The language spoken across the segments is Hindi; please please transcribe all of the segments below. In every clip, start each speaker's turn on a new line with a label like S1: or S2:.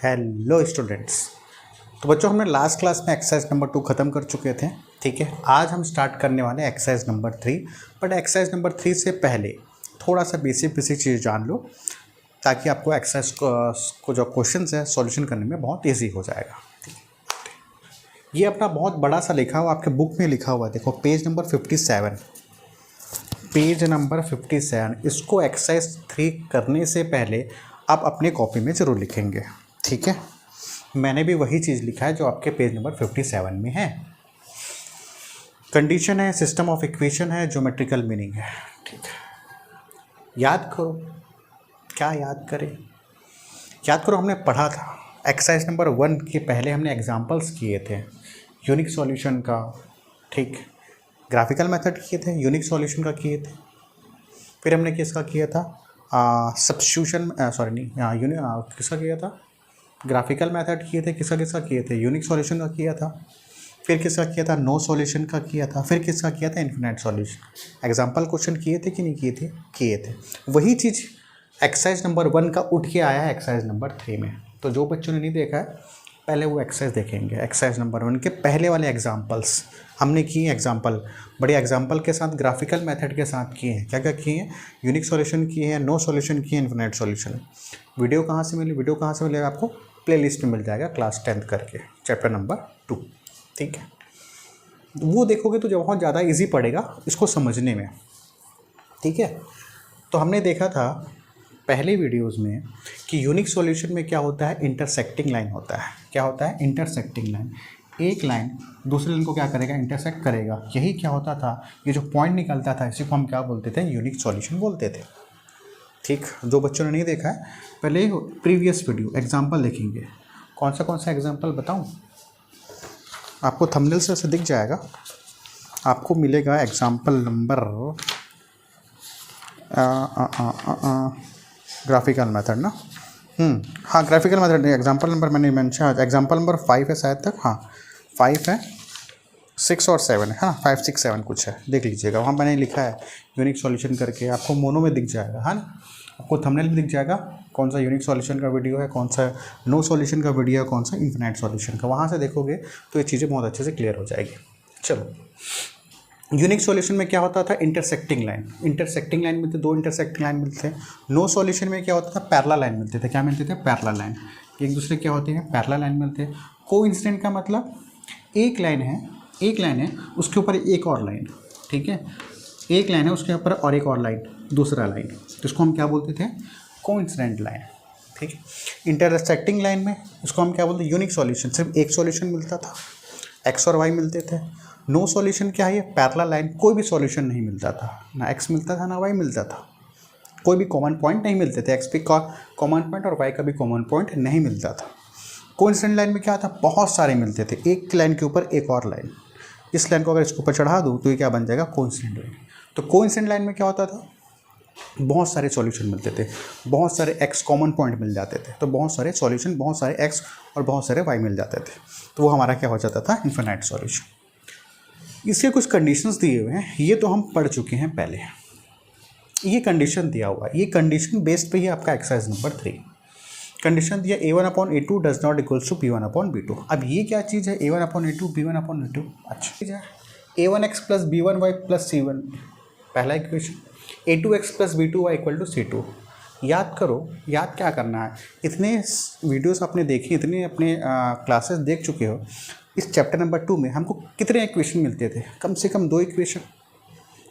S1: Hello students. तो बच्चों हमने लास्ट क्लास में एक्सरसाइज नंबर 2 ख़त्म कर चुके थे। ठीक है, आज हम स्टार्ट करने वाले हैं exercise number 3। But exercise number 3 से पहले थोड़ा सा बेसिक चीज़ जान लो ताकि आपको एक्सरसाइज को जो क्वेश्चन है सॉल्यूशन करने में बहुत ईजी हो जाएगा। ठीक है, ये अपना बहुत बड़ा सा लिखा हुआ आपके बुक में लिखा हुआ है, देखो पेज नंबर 57। पेज नंबर 57 इसको एक्सरसाइज 3 करने से पहले आप अपने कॉपी में ज़रूर लिखेंगे। ठीक है, मैंने भी वही चीज़ लिखा है जो आपके पेज नंबर 57 में है। कंडीशन है, सिस्टम ऑफ इक्वेशन है, ज्योमेट्रिकल मीनिंग है। ठीक है, याद करो। क्या याद करें? याद करो, हमने पढ़ा था एक्सरसाइज नंबर 1 के पहले हमने एग्जांपल्स किए थे यूनिक सॉल्यूशन का। ठीक, ग्राफिकल मेथड किए थे, यूनिक सॉल्यूशन का किए थे। फिर हमने किसका किया था? सब्स्टिट्यूशन, किसका किया था? ग्राफिकल मेथड किए थे। किसका किए थे? यूनिक सॉल्यूशन का किया था। फिर किसका किया था? नो सॉल्यूशन का किया था। फिर किसका किया था? Infinite solution. एग्जांपल क्वेश्चन किए थे कि नहीं किए थे? किए थे। वही चीज़ एक्सरसाइज नंबर 1 का उठ के आया है एक्सरसाइज नंबर 3 में। तो जो बच्चों ने नहीं देखा है पहले वो एक्सरसाइज देखेंगे। एक्सरसाइज नंबर 1 के पहले वाले एग्जाम्पल्स हमने किए। एग्जाम्पल बड़े एग्जाम्पल के साथ, ग्राफिकल मेथड के साथ किए हैं। क्या क्या किए हैं? यूनिक सॉल्यूशन किए हैं, नो सॉल्यूशन किए, इन्फिनिट सॉल्यूशन। वीडियो कहाँ से मिली? वीडियो कहाँ से मिलेगा आपको? प्लेलिस्ट में मिल जाएगा क्लास 10th करके, चैप्टर नंबर 2। ठीक है, वो देखोगे तो जो बहुत ज़्यादा इजी पड़ेगा इसको समझने में। ठीक है, तो हमने देखा था पहले वीडियोस में कि यूनिक सॉल्यूशन में क्या होता है? इंटरसेक्टिंग लाइन होता है। क्या होता है? Intersecting line. एक लाइन दूसरे लाइन को क्या करेगा? इंटरसेक्ट करेगा। यही क्या होता था? ये जो पॉइंट निकलता था इसी को हम क्या बोलते थे? यूनिक सॉल्यूशन बोलते थे। ठीक, जो बच्चों ने नहीं देखा है पहले प्रीवियस वीडियो एग्जाम्पल देखेंगे। कौन सा एग्जाम्पल बताऊं? आपको थंबनेल से दिख जाएगा, आपको मिलेगा एग्जाम्पल नंबर ग्राफिकल मेथड ना। हाँ, ग्राफिकल मेथड नहीं, एग्जाम्पल नंबर मैंने मेंशन, एग्जाम्पल नंबर 5 है शायद तक। हाँ 5 है, 6 और 7 है। हाँ 5, 6, 7 कुछ है, देख लीजिएगा। वहाँ मैंने लिखा है यूनिक सॉल्यूशन करके, आपको मोनो में दिख जाएगा। है ना, आपको थंबनेल में दिख जाएगा कौन सा यूनिक सॉल्यूशन का वीडियो है, कौन सा नो सॉल्यूशन का वीडियो है, कौन सा इन्फिनिट सॉल्यूशन का। वहाँ से देखोगे तो ये चीज़ें बहुत अच्छे से क्लियर हो जाएगी। चलो, यूनिक सॉल्यूशन में क्या होता था? Intersecting line. इंटरसेक्टिंग लाइन मिलते, 2 इंटरसेक्टिंग लाइन मिलते हैं। नो सॉल्यूशन में क्या होता था? पैरेलल लाइन मिलते थे। क्या मिलते थे? Parallel line. एक दूसरे क्या होते हैं? पैरेलल लाइन मिलते हैं। कोइंसिडेंट का मतलब एक लाइन है उसके ऊपर एक और लाइन। ठीक है, एक लाइन है उसके ऊपर और एक और लाइन, दूसरा लाइन, तो इसको हम क्या बोलते थे? Coincident line. ठीक है, इंटरसेक्टिंग लाइन में इसको हम क्या बोलते हैं? Unique solution. सिर्फ एक सॉल्यूशन मिलता था, एक्स और वाई मिलते थे। नो सॉल्यूशन क्या है? पैरेलल लाइन, कोई भी सॉल्यूशन नहीं मिलता था, ना एक्स मिलता था ना वाई मिलता था, कोई भी कॉमन पॉइंट नहीं मिलते थे। एक्स भी कॉमन पॉइंट और वाई का भी कॉमन पॉइंट नहीं मिलता था। कोइंसिडेंट लाइन में क्या था? बहुत सारे मिलते थे, एक लाइन के ऊपर एक और लाइन। इस लाइन को अगर इसके ऊपर चढ़ा दूँ तो ये क्या बन जाएगा? Coincident line. तो कोइंसिडेंट लाइन में क्या होता था? बहुत सारे सॉल्यूशन मिलते थे, बहुत सारे एक्स कॉमन पॉइंट मिल जाते थे, तो बहुत सारे सॉल्यूशन, बहुत सारे एक्स और बहुत सारे वाई मिल जाते थे, तो वो हमारा क्या हो जाता था? Infinite solution. इसके कुछ कंडीशंस दिए हुए हैं, ये तो हम पढ़ चुके हैं पहले। ये कंडीशन दिया हुआ है, ये कंडीशन बेस्ड पे ही आपका एक्सरसाइज नंबर 3। कंडीशन दिया A1/A2 does not equals to B1/B2। अब ये क्या चीज़ है? A1/A2 B1/B2। अच्छा चीज़ है। A1x plus B1y plus C1 पहला equation, A2x plus B2y equal to C2। याद करो, याद क्या करना है? इतने वीडियोस आपने देखी, इतने अपने क्लासेस देख चुके हो। इस चैप्टर नंबर 2 में हमको कितने इक्वेशन मिलते थे? कम से कम 2 इक्वेशन,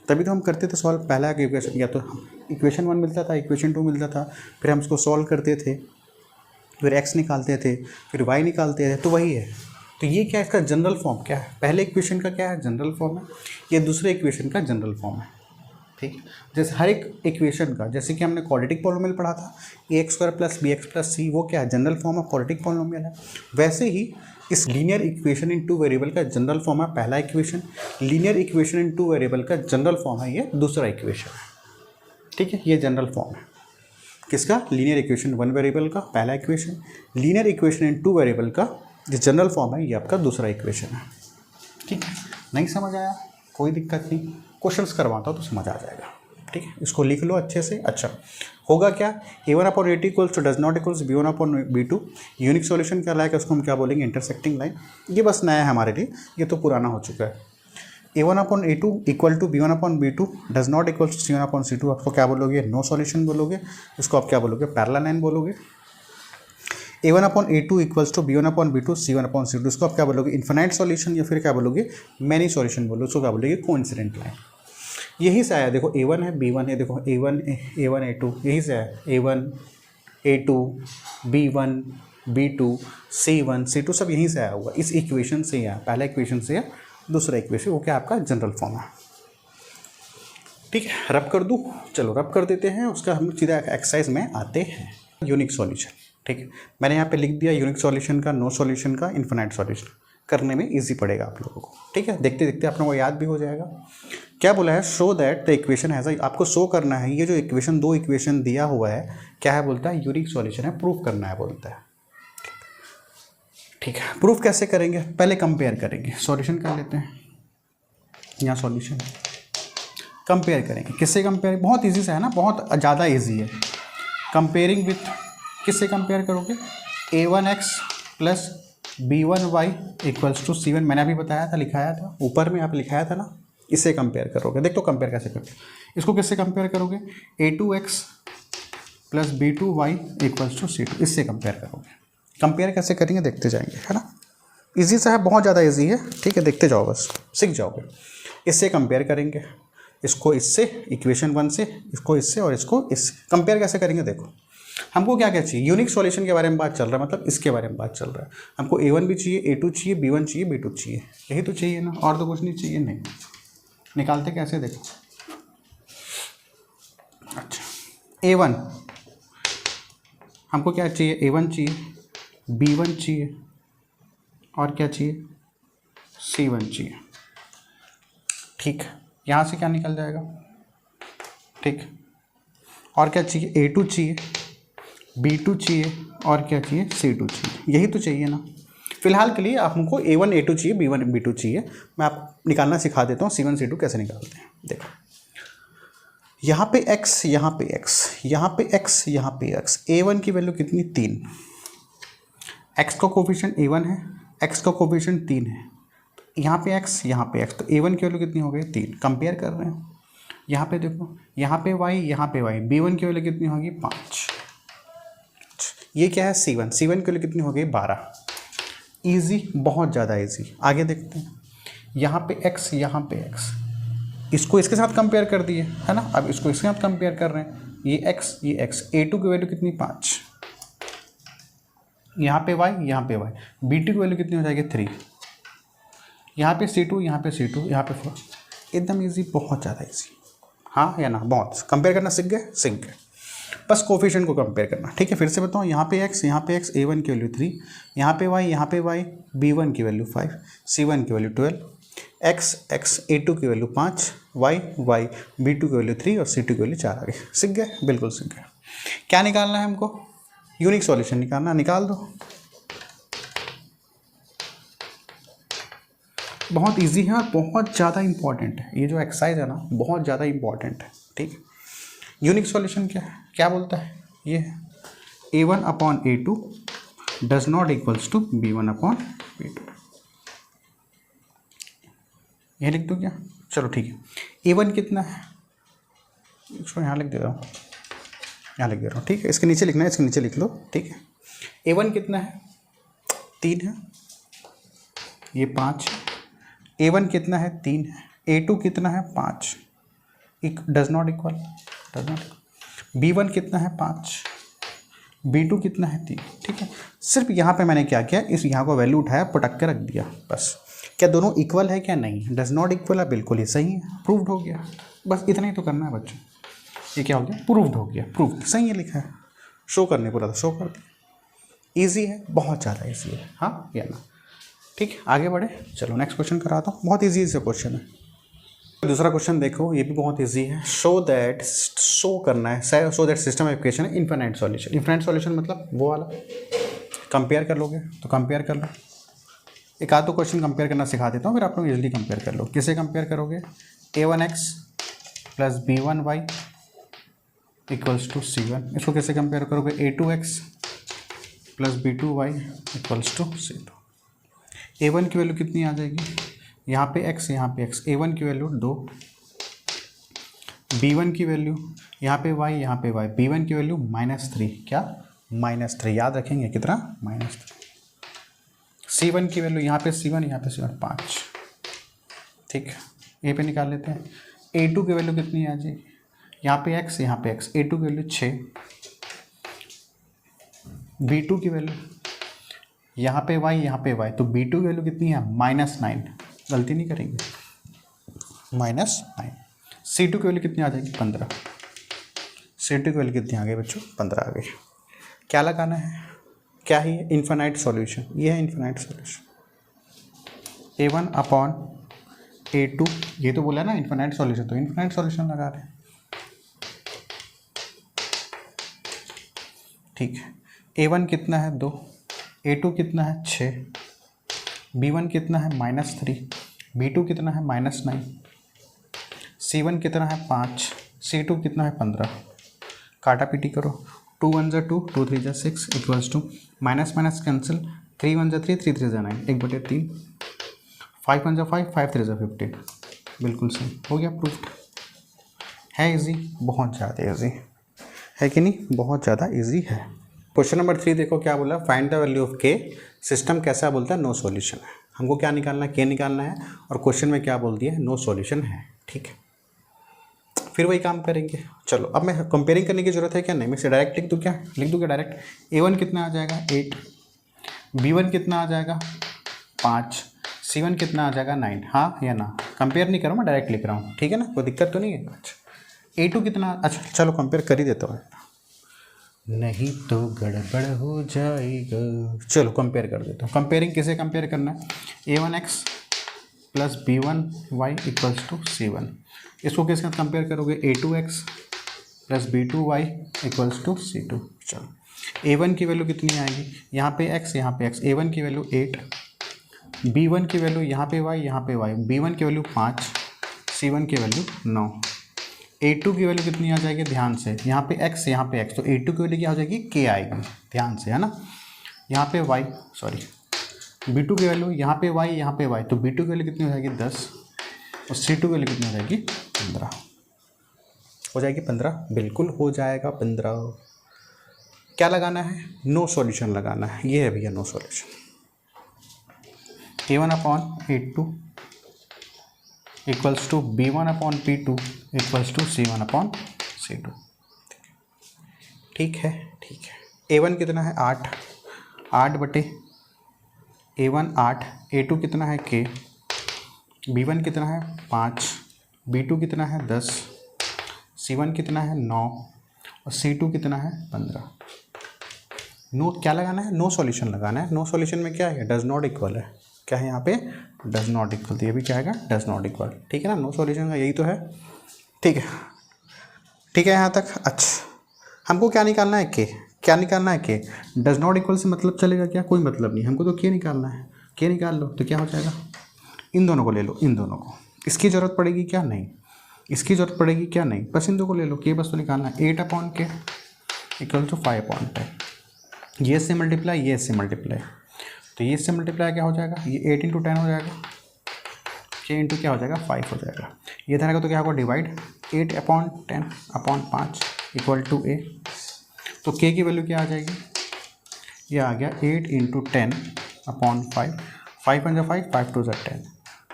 S1: तभी तो हम करते थे सॉल्व। पहला इक्वेशन या तो इक्वेशन 1 मिलता था, इक्वेशन 2 मिलता था, फिर हम उसको सॉल्व करते थे, फिर x निकालते थे, फिर y निकालते थे, तो वही है। तो ये क्या है? इसका जनरल फॉर्म क्या है? पहले इक्वेशन का क्या है? जनरल फॉर्म है। ये दूसरे इक्वेशन का जनरल फॉर्म है। ठीक, जैसे हर एक इक्वेशन का, जैसे कि हमने क्वाड्रेटिक पॉलिनोमियल पढ़ा था, ax² plus bx plus c, वो क्या है? General form of quadratic polynomial है। वैसे ही इस लीनियर इक्वेशन इन 2 वेरिएबल का जनरल फॉर्म है पहला equation, linear equation in 2 variable का जनरल फॉर्म है ये दूसरा इक्वेशन है। ठीक है, ये जनरल फॉर्म है किसका? लीनियर इक्वेशन 1 वेरिएबल का पहला equation, linear equation in 2 variable का जो जनरल फॉर्म है ये आपका दूसरा इक्वेशन है। ठीक है, नहीं समझ आया? कोई दिक्कत नहीं, क्वेश्चंस करवाता हूँ तो समझ आ जाएगा। ठीक है, इसको लिख लो अच्छे से। अच्छा होगा क्या, A1/A2 equals to does not equals B1/B2। Unique solution क्या लाएगा, उसको हम क्या बोलेंगे, इंटरसेक्टिंग लाइन। ये बस नया है हमारे लिए, ये तो पुराना हो चुका है। A1/A2 equal to B1/B2 does not equals to C1/C2, आपको क्या बोलोगे, नो सॉल्यूशन बोलोगे। इसको आप क्या बोलोगे, पैरेलल लाइन बोलोगे। A1/A2 equals to B1/B2 C1/C2, इसको आप क्या बोलोगे, इन्फिनाइट सॉल्यूशन, या फिर क्या बोलोगे, मैनी सॉल्यूशन बोलो, उसको क्या बोलोगे, कोइंसिडेंट लाइन। यही से आया, देखो A1 है, B1 है, देखो A1 A2 यही से आया, A1 A2 B1 B2 C1 C2 सब यहीं से आया हुआ, इस इक्वेशन से ही आया, पहला इक्वेशन से या दूसरा इक्वेशन, वो क्या आपका जनरल फॉर्म है। ठीक है, रब कर दूँ, चलो रब कर देते हैं, उसका हम सीधा एक्सरसाइज में आते हैं। यूनिक सॉल्यूशन, ठीक है, मैंने यहाँ पे लिख दिया यूनिक सॉल्यूशन का, नो सॉल्यूशन का, इन्फिनाइट सॉल्यूशन, करने में इजी पड़ेगा आप लोगों को। ठीक है, देखते देखते आप लोगों को याद भी हो जाएगा। क्या बोला है, show that the equation has, आपको शो करना है, ये जो इक्वेशन, दो इक्वेशन दिया हुआ है, क्या है बोलता है, यूनिक सॉल्यूशन है, प्रूफ करना है बोलता है। ठीक है, प्रूफ कैसे करेंगे, पहले कंपेयर करेंगे, सॉल्यूशन कर लेते हैं, यहाँ सॉल्यूशन कंपेयर करेंगे, किससे कंपेयर, बहुत इजी सा है ना, बहुत ज़्यादा इजी है। कंपेयरिंग विथ, किससे कंपेयर करोगे, A1x plus B1y equals to C1, मैंने अभी बताया था, लिखाया था ऊपर में, आप लिखाया था ना, इससे कंपेयर करोगे। देख तो कंपेयर कैसे करोगे, इसको किससे कंपेयर करोगे, A2x plus B2y equals to C2, इससे कंपेयर करोगे। कंपेयर कैसे करेंगे देखते जाएंगे, है ना, इजी सा है, बहुत ज़्यादा इजी है। ठीक है, देखते जाओ, बस सीख जाओगे। इससे कंपेयर करेंगे, इसको इससे, इक्वेशन 1 से, इसको इससे, और इसको इससे। कंपेयर कैसे करेंगे, देखो हमको क्या क्या चाहिए, यूनिक सॉल्यूशन के बारे में बात चल रहा है, मतलब इसके बारे में बात चल रहा है। हमको A1 भी चाहिए, A2 चाहिए, B1 चाहिए, B2 चाहिए, यही तो चाहिए ना, और तो कुछ नहीं चाहिए। नहीं, निकालते कैसे, देखो। अच्छा, A1 हमको क्या चाहिए, A1 चाहिए, B1 चाहिए, और क्या चाहिए, C1 चाहिए। ठीक, यहाँ से क्या निकल जाएगा, ठीक, और क्या चाहिए, A2 चाहिए, B2 चाहिए, और क्या चाहिए, C2 चाहिए, यही तो चाहिए ना। फिलहाल के लिए आप हमको A1 A2 चाहिए, B1 B2 चाहिए, मैं आप निकालना सिखा देता हूँ, C1 C2 कैसे निकालते हैं। देखो यहाँ पे x, यहाँ पे x, यहाँ पे x, यहाँ पे x, A1 की वैल्यू कितनी, 3, x का कोफिशिएंट A1 है, x का कोफिशिएंट 3 है, यहाँ पे x, यहाँ पे x, तो A1 की वैल्यू कितनी हो गई, 3। कंपेयर कर रहे हैं, यहाँ पे देखो, यहाँ पे y, यहाँ पे y, B1 की वैल्यू कितनी होगी, 5। ये क्या है, C1 की वैल्यू कितनी हो गई, 12। ईजी, बहुत ज़्यादा ईजी। आगे देखते हैं, यहाँ पे x, यहाँ पे x, इसको इसके साथ कंपेयर कर दिए, है ना, अब इसको इसके साथ कंपेयर कर रहे हैं, ये x, ये x, A2 की वैल्यू कितनी, 5, यहाँ पे y, यहाँ पे y, B2 की वैल्यू कितनी हो जाएगी, 3, यहाँ पे C2, यहाँ पे C2, यहाँ पे 4, एकदम ईजी, बहुत ज़्यादा ईजी। हाँ या ना, बहुत। कंपेयर करना सीख गए, सीख गए, बस कोफिशिएंट को कंपेयर करना। ठीक है, फिर से बताऊँ, यहाँ पे x, यहाँ पे x, A1 की वैल्यू 3, यहाँ पे y, यहाँ पे y, B1 की वैल्यू 5, C1 की वैल्यू 12, x A2 की वैल्यू 5, y B2 की वैल्यू 3, और C2 की वैल्यू 4 आ गई। सीख गए, बिल्कुल सीख गए। क्या निकालना है हमको, यूनिक सॉल्यूशन निकालना, निकाल दो। बहुत इजी है और बहुत ज़्यादा इंपॉर्टेंट है, ये जो एक्सरसाइज है ना, बहुत ज़्यादा इंपॉर्टेंट है। ठीक है, यूनिक सॉल्यूशन क्या है, क्या बोलता है, ये A1/A2 does not equals to B1/B2, ये लिख दो क्या, चलो ठीक है। A1 कितना है, इसको यहाँ लिख दे रहा हूँ, यहाँ लिख दे रहा हूँ, ठीक है, इसके नीचे लिखना है, इसके नीचे लिख लो। ठीक है, A1 कितना है, 3 है, ये 5, A1 कितना है, 3 है, A2 कितना है, 5, does not equal, does not, B1 कितना है, 5, B2 कितना है, 3। ठीक है, सिर्फ यहाँ पे मैंने क्या किया, इस यहाँ को वैल्यू उठाया, पटक के रख दिया, बस। क्या दोनों इक्वल है, क्या नहीं, डज नॉट इक्वल है, बिल्कुल ही सही है, प्रूव्ड हो गया। बस इतना ही तो करना है बच्चों, ये क्या हो गया, प्रूव्ड हो गया, प्रूव्ड, सही है लिखा है, शो करने पूरा था, शो कर दिया। ईजी है, बहुत ज़्यादा ईजी है, हाँ या ना। ठीक है, आगे बढ़े, चलो नेक्स्ट क्वेश्चन कराता हूँ, बहुत ईजी से क्वेश्चन है। दूसरा क्वेश्चन देखो, ये भी बहुत इजी है। शो करना है, show that system of equation है इनफिनाइट सॉल्यूशन। इनफिनाइट सॉल्यूशन मतलब वो वाला, कंपेयर कर लोगे तो कंपेयर कर लो, एक आध तो क्वेश्चन कंपेयर करना सिखा देता हूँ, फिर आप लोग इजीली कंपेयर कर लो। किसे कंपेयर करोगे, A1x plus B1y equals to C1। इसको कैसे कंपेयर करोगे, A2x plus B2y equals to C2। A1 की वैल्यू कितनी आ जाएगी, यहाँ पे x यहाँ पे x, A1 की वैल्यू 2, B1 की वैल्यू यहाँ पे y यहाँ पे y, B1 की वैल्यू -3, क्या -3, याद रखेंगे कितना -3। C1 की वैल्यू यहाँ पे C1 यहाँ पे C1 5, ठीक है, ए पे निकाल लेते हैं। A2 की वैल्यू कितनी आ जाएगी, यहाँ पे x यहाँ पे x, A2 की वैल्यू 6, B2 की वैल्यू यहाँ पे y यहाँ पे y, तो B2 की वैल्यू कितनी है -9, गलती नहीं करेंगे, -9। C2 की वैल्यू कितनी आ जाएगी 15, C2 की वैल्यू कितनी आ गई बच्चों 15 आ गई। क्या लगाना है, क्या है ये, इन्फिनाइट सॉल्यूशन, ये है infinite solution. A1 upon A2, ये तो बोला ना इन्फिनाइट सॉल्यूशन, तो इन्फिनाइट सॉल्यूशन लगा रहे हैं, ठीक है। A1 कितना है 2, A2 कितना है 6, B1 कितना है -3, B2 कितना है -9, C1 कितना है 5, C2 कितना है 15। काटा पीटी करो, 2 1 जा 2, 2 3 जा 6 equals to minus minus cancel, 3 1 जा 3, 3 3 जा 9, 1/3, 5 1 जा 5, 5 3 जा 15, बिल्कुल सही हो गया, प्रूफ्ड है। इजी, बहुत ज़्यादा इजी है कि नहीं, बहुत ज़्यादा इजी है। क्वेश्चन नंबर 3 देखो क्या बोला, फाइंड द वैल्यू ऑफ के, सिस्टम कैसा बोलता है, नो सॉल्यूशन है। हमको क्या निकालना है, के निकालना है, और क्वेश्चन में क्या बोल दिया है, नो सॉल्यूशन है, ठीक है। फिर वही काम करेंगे। चलो अब मैं कंपेयरिंग करने की जरूरत है क्या, नहीं, मैं इसे डायरेक्ट लिख दूँ, क्या लिख दूँ क्या डायरेक्ट, A1 कितना आ जाएगा 8, B1 कितना आ जाएगा 5, C1 कितना आ जाएगा 9, हाँ या ना, कंपेयर नहीं करूँ मैं, डायरेक्ट लिख रहा हूँ, ठीक है ना, कोई दिक्कत तो नहीं है। अच्छा A2 कितना, अच्छा चलो कंपेयर कर ही देता हूँ, नहीं तो गड़बड़ हो जाएगा। चलो कंपेयर कर देता हूँ। कंपेयरिंग किसे कंपेयर करना है, A1x plus B1y equals to C1। इसको किसके साथ कंपेयर करोगे, A2x plus B2y equals to C2। चलो A1 की वैल्यू कितनी आएगी, यहाँ पे x यहाँ पे x, A1 की वैल्यू 8, B1 की वैल्यू यहाँ पे y यहाँ पे y, B1 की वैल्यू 5, C1 की वैल्यू 9। A2 की वैल्यू कितनी आ जाएगी, ध्यान से, यहाँ पे x यहाँ पे x, तो A2 की वैल्यू क्या हो जाएगी, k आएगी, ध्यान से, है ना। यहाँ पे y, सॉरी, B2 की वैल्यू यहाँ पे y यहाँ पे y, तो B2 की वैल्यू कितनी हो जाएगी 10, और C2 की वैल्यू कितनी हो जाएगी 15, हो जाएगी 15, बिल्कुल हो जाएगा 15। क्या लगाना है, नो सॉल्यूशन लगाना है, ये है भैया no solution. A1 upon A2 equals to B1 upon P2 equals to C1 upon C2, ठीक है, ठीक है। A1 कितना है 8, 8 बटे A1 8, A2 कितना है K, B1 कितना है 5, B2 कितना है 10, C1 कितना है 9, और C2 कितना है 15। नो क्या लगाना है, नो सॉल्यूशन लगाना है। नो सॉल्यूशन में क्या है, डज नॉट इक्वल है, क्या है यहाँ पे, डज नॉट इक्वल, तो ये भी क्या है, डज नॉट इक्वल, ठीक है ना, नो सॉल्यूशन का यही तो है, ठीक है, ठीक है यहाँ तक। अच्छा हमको क्या निकालना है, के, क्या निकालना है, के, डज नॉट इक्वल से मतलब चलेगा क्या, कोई मतलब नहीं, हमको तो के निकालना है, के निकाल लो तो क्या हो जाएगा, इन दोनों को ले लो, इन दोनों को, इसकी ज़रूरत पड़ेगी क्या, नहीं, इसकी ज़रूरत पड़ेगी क्या, नहीं, बस इन दो को ले लो, के बस तो निकालना है, 8 अपॉन के इक्वल टू 5 अपॉन 10, ये से मल्टीप्लाई, ये से मल्टीप्लाई, तो ये से मल्टीप्लाई क्या हो जाएगा, ये 8 × 10 हो जाएगा, के इंटू क्या हो जाएगा 5 हो जाएगा, ये इधर आएगा तो क्या होगा divide, 8 upon 10 upon 5 equal to A, तो के की वैल्यू क्या आ जाएगी, ये आ गया 8 × 10 अपॉन 5, 5 1 जा 5, 5 2 जा 10,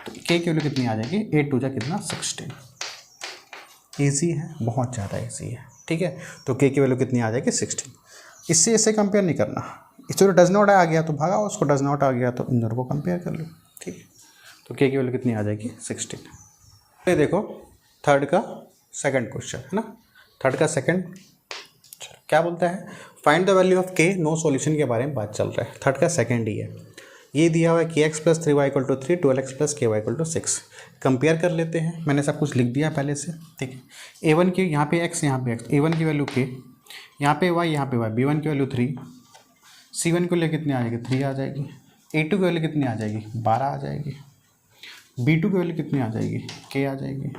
S1: तो के की वैल्यू कितनी आ जाएगी, 8 2 जा कितना 16। ईजी है, बहुत ज़्यादा ईजी है, ठीक है। तो के की वैल्यू कितनी आ जाएगी 16। इससे इससे कंपेयर नहीं करना, इससे डज नॉट आ गया तो भागा, उसको डज नॉट आ गया तो इन दोनों को कंपेयर कर लो, ठीक है। तो के की वैल्यू कितनी आ जाएगी 16। ये देखो थर्ड का सेकंड क्वेश्चन है ना, थर्ड का सेकंड क्या बोलता है, फाइंड द वैल्यू ऑफ के, नो सॉल्यूशन के बारे में बात चल रहा है, थर्ड का सेकंड ही है। ये दिया हुआ है कि x plus 3y equal to 3, 12x plus ky equal to 6। Compare कर लेते हैं, मैंने सब कुछ लिख दिया पहले से, ठीक है। A1 की यहाँ पे x यहाँ पे x, A1 की वैल्यू k, यहाँ पे y यहाँ पे y, B1 की वैल्यू 3, C1 की वैल्यू कितनी आ जाएगी 3 आ जाएगी, A2 की वैल्यू कितनी आ जाएगी 12 आ जाएगी, B2 की वैल्यू कितनी आ जाएगी k आ जाएगी,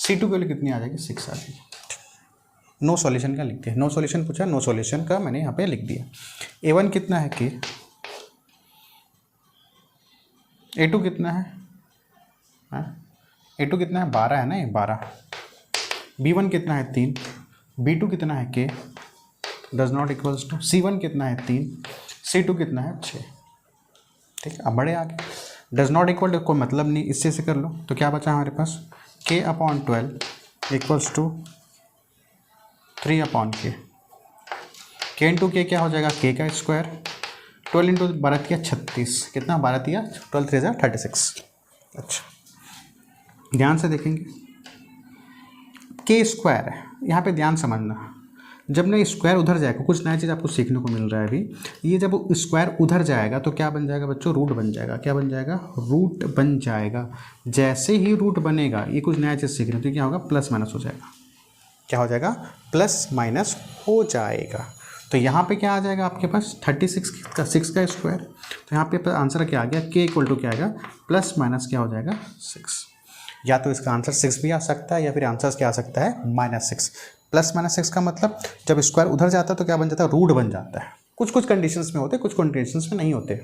S1: C2 की वैल्यू कितनी आ जाएगी 6 आ जाएगी। नो सॉल्यूशन का लिख दिया, नो सॉल्यूशन पूछा, नो सॉल्यूशन का मैंने यहाँ पे लिख दिया। A1 कितना है K, A2 कितना है, A2 कितना है 12 है ना, ये 12। B1 कितना है 3, B2 कितना है K does not equals to, C1 कितना है 3, C2 कितना है 6। ठीक है, अब बड़े आगे डज नॉट इक्वल टू कोई मतलब नहीं, इससे से कर लो तो क्या बचा हमारे पास K/12 equals to 3/K। K into K क्या हो जाएगा, K का स्क्वायर, 12 इंटू 12 किया 36, कितना 12 दिया 12 3 36। अच्छा ध्यान से देखेंगे, K स्क्वायर है यहाँ पे, ध्यान समझना, जब ना स्क्वायर उधर जाएगा, कुछ नया चीज़ आपको सीखने को मिल रहा है अभी, ये जब स्क्वायर उधर जाएगा तो क्या बन जाएगा बच्चों, रूट बन जाएगा। क्या बन जाएगा, रूट बन जाएगा। जैसे ही रूट बनेगा, ये कुछ नया चीज़ सीख रहे हैं तो क्या होगा, प्लस माइनस हो जाएगा। क्या हो जाएगा, प्लस माइनस हो जाएगा। तो यहाँ पे क्या आ जाएगा आपके पास 36 का 6 का स्क्वायर, तो यहाँ पे आंसर क्या आ गया, K इक्वल टू क्या आएगा, प्लस माइनस क्या हो जाएगा 6। या तो इसका आंसर 6 भी आ सकता है या फिर आंसर क्या आ सकता है -6। प्लस -6 का मतलब जब स्क्वायर उधर जाता है तो क्या बन जाता है, रूट बन जाता है। कुछ कुछ कंडीशंस में होते, कुछ कंडीशंस में नहीं होते।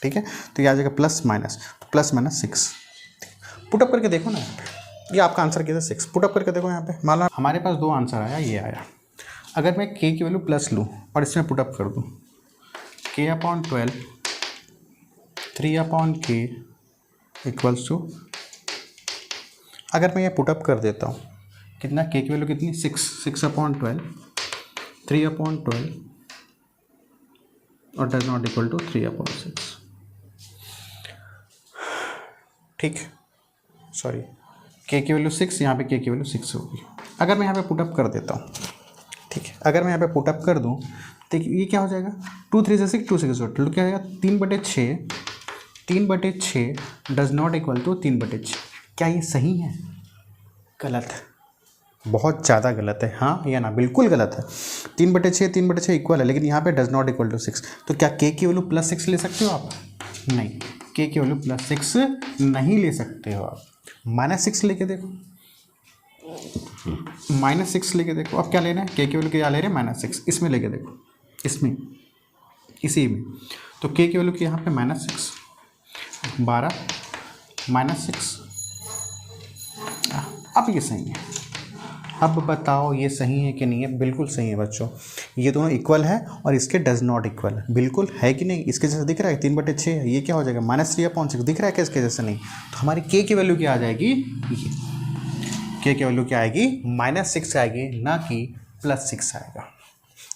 S1: ठीक है, तो ये आ जाएगा plus minus, plus minus 6। Put up करके देखो ना, ये आपका आंसर क्या था 6। पुटअप करके देखो यहाँ पे, मान लो हमारे पास दो आंसर आया, ये आया। अगर मैं K की वैल्यू प्लस लूँ और इसमें पुटअप कर दूँ, K/12 3/K इक्वल्स टू, अगर मैं ये पुटअप कर देता हूँ, कितना K की वैल्यू कितनी 6/12 3/12 और डज नॉट इक्वल टू 3/6। ठीक, सॉरी, K की वैल्यू 6, यहाँ पे K की वैल्यू 6 होगी। अगर मैं यहाँ पे पुटअप कर देता हूँ, ठीक है, अगर मैं यहाँ पे पुटअप कर दूँ तो ये क्या हो जाएगा, 2 3 से 6 2 6 तो क्या हो जाएगा 3/6, 3/6 डज नॉट इक्वल टू 3/6। क्या ये सही है, गलत है, बहुत ज़्यादा गलत है, हाँ या ना, बिल्कुल गलत है। 3/6 इक्वल है, लेकिन यहाँ पे डज नॉट इक्वल टू 6। तो क्या K की वैल्यू +6 ले सकते हो आप, नहीं, K की वैल्यू +6 नहीं ले सकते हो आप। -6 लेके देखो, -6 लेके देखो, अब क्या लेना है, K की वैल्यू क्या ले रहे हैं -6, इसमें लेके देखो, इसमें इसी में, तो K की वैल्यू की यहाँ पे -6 12 -6, अब ये सही है। अब बताओ ये सही है कि नहीं है, बिल्कुल सही है बच्चों, ये दोनों इक्वल है और इसके डज नॉट इक्वल है, बिल्कुल है कि नहीं, इसके जैसे दिख रहा है 3/6 है, ये क्या हो जाएगा -3/6 दिख रहा है क्या, इसके जैसे नहीं। तो हमारी K की वैल्यू क्या आ जाएगी, ये K की वैल्यू क्या आएगी, -6 आएगी, ना कि +6 आएगा।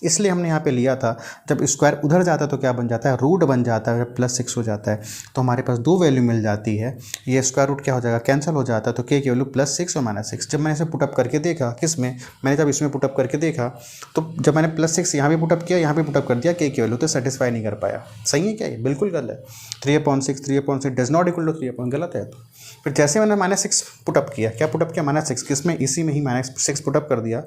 S1: इसलिए हमने यहाँ पे लिया था, जब स्क्वायर उधर जाता है तो क्या बन जाता है, रूट बन जाता है, +6 हो जाता है, तो हमारे पास दो वैल्यू मिल जाती है। ये स्क्वायर रूट क्या हो जाएगा, कैंसिल हो जाता है, तो K की वैल्यू +6 और -6। जब मैंने इसे पुटअप करके देखा, किस में, मैंने जब इसमें पुटअप करके देखा, तो जब मैंने +6 यहाँ भी पुटअप किया, यहाँ भी पुटअप कर दिया K की वैल्यू, तो सेटिस्फाई नहीं कर पाया। सही है क्या, ये बिल्कुल गलत है। 3/6 डज नॉट इक्वल टू 3, गलत है। तो फिर जैसे मैंने -6 पुटअप किया, क्या पुटअप किया -6, किसमें, इसी में ही -6 पुटअप कर दिया,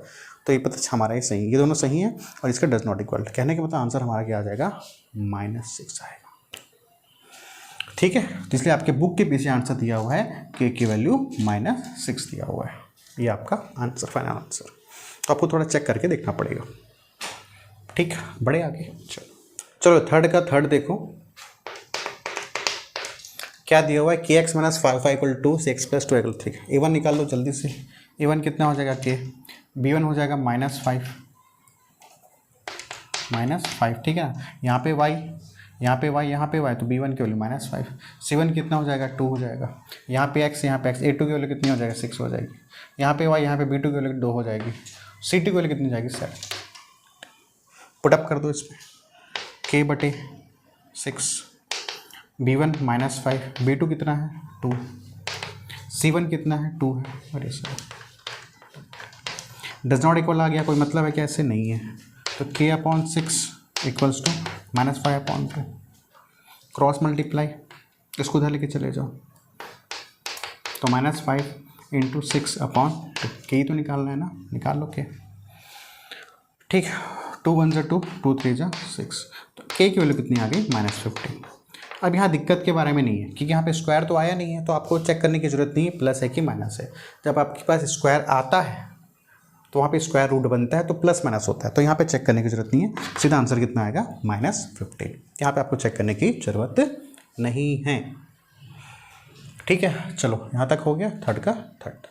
S1: तो ये पता हमारा ही सही है, ये दोनों सही है और इसका डज नॉट इक्वल। कहने के मतलब आंसर हमारा क्या आ जाएगा, -6 आएगा। ठीक है, तो इसलिए आपके बुक के पीछे आंसर दिया हुआ है K की वैल्यू -6 दिया हुआ है, ये आपका आंसर, फाइनल आंसर। तो आपको थोड़ा चेक करके देखना पड़ेगा। ठीक, बड़े आगे चलो थर्ड का थर्ड देखो, क्या दिया हुआ है, KX - 5 इक्वल टू 6 + 2 = 3। A1 निकाल लो जल्दी से, A1 कितना हो जाएगा K, B1 हो जाएगा -5, ठीक है ना, यहाँ पे y, यहाँ पे y, यहाँ पे y, तो B1 की वैल्यू -5। C1 कितना हो जाएगा 2 हो जाएगा, यहाँ पे x, यहाँ पे x, A2 की वैल्यू कितनी हो जाएगा 6 हो जाएगी, यहाँ पे y, यहाँ पे B2 की वैल्यू 2 हो जाएगी, C2 की वैल्यू कितनी जाएगी 7। पुटअप कर दो इसमें, K/6, B1 -5, B2 कितना है 2, C1 कितना है 2 है, अरे सर डज नॉट इक्वल आ गया, कोई मतलब है क्या, ऐसे नहीं है। तो K/6 equals to -5/2, cross multiply, इसको उधर लेके चले जाओ, तो -5 × 6/2, K तो निकालना है ना, निकाल लो K। ठीक, 2 1 × 2 2 3 × 6, तो K की वैल्यू कितनी आ गई, -15। अब यहाँ दिक्कत के बारे में नहीं है, क्योंकि यहाँ पे स्क्वायर तो आया नहीं है, तो आपको चेक करने की ज़रूरत नहीं है प्लस है कि माइनस है। जब आपके पास स्क्वायर आता है तो वहाँ पे स्क्वायर रूट बनता है, तो प्लस माइनस होता है, तो यहाँ पे चेक करने की ज़रूरत नहीं है, सीधा आंसर कितना आएगा -15। यहाँ पे आपको चेक करने की ज़रूरत नहीं है। ठीक है, चलो यहाँ तक हो गया थर्ड का थर्ड।